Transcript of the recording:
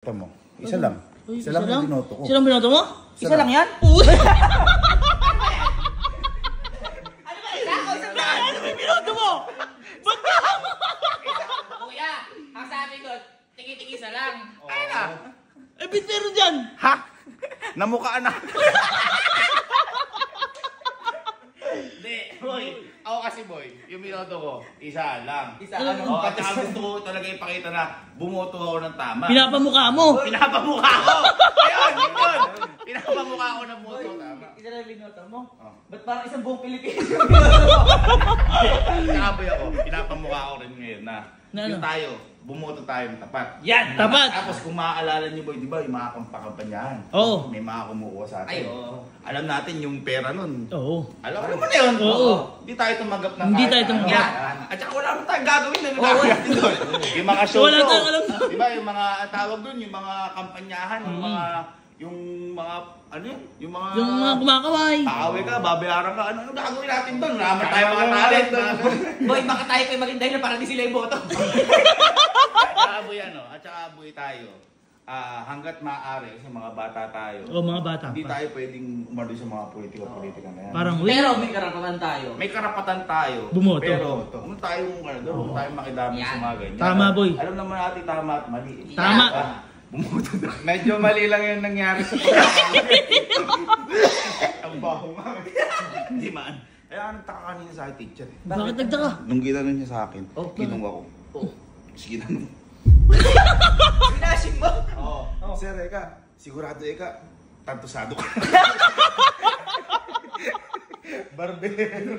Ito mo. Isa lang. Isa lang yung binoto ko. Isa lang binoto mo? Isa lang yan? Uy! Ano ba? Isa ako? Isang lang? Ano ba yung binoto mo? Ba't ka? Kuya, ang sabi ko, tiki-tiki isa lang. Ay na. Eh, bitero dyan. Ha? Namukhaan na. Hindi, boy. Ako kasi boy, yung binoto ko, isa lang. Isa ano? At saka gusto ko talaga ipakita na bumoto ako ng tama. Pinapamukha mo. Pinapamukha ko! Ayun, yun! Pinapamukha ko na bumoto tama. Isa lang binoto mo? Oh. Ba't parang isang buong Pilipinas? Nakaboy ako, pinapamukha ko rin ngayon na Na yung ano? tayo, bumoto tayo ng tapat. Yan! Tapat. Tapos kung maaalala niyo boy, di ba yung mga kampanyahan? Oo. May mga kumukuha sa atin. Ay, oo. Alam natin yung pera nun. Oo. Alam mo na yun. Oo. Hindi tayo tumanggap ng Hindi kahit tayo ano. tumanggap. Yan. At saka wala naman tayong gagawin na Oo, gagawin natin doon. Yung mga show Wala tayong alam. Di ba yung mga tawag doon, yung mga kampanyahan, yung mga ano yun? Yung mga kumakaway. Paaway ka, babayaran ka, ano gagawin natin doon? Naman tayo mga talent. Boy, baka tayo kayo maging dahilan para di sila yung boto. At saka aboy ano, at saka aboy tayo. Hanggat maaari, kasi mga bata tayo. O, mga bata Hindi pa. tayo pwedeng umalo sa mga politika na yan. Parang, Pero may karapatan tayo. May karapatan tayo. Bumoto. Pero kung tayong huwag tayong makidami sa mga ganyan. Tama, boy. Alam naman natin tama at mali. Tama. Bumoto na. Medyo mali lang yung nangyari sa ang baho nga. Hindi man. Kaya anong taka kanina sa akin, teacher? bakit nagtaka? Nung ginano niya sa akin, Oh, kinuha ko. Oh. Sige na. Pinashing mo? Oo. Sir, Eka, sigurado Eka, tantusado ka. Barbero.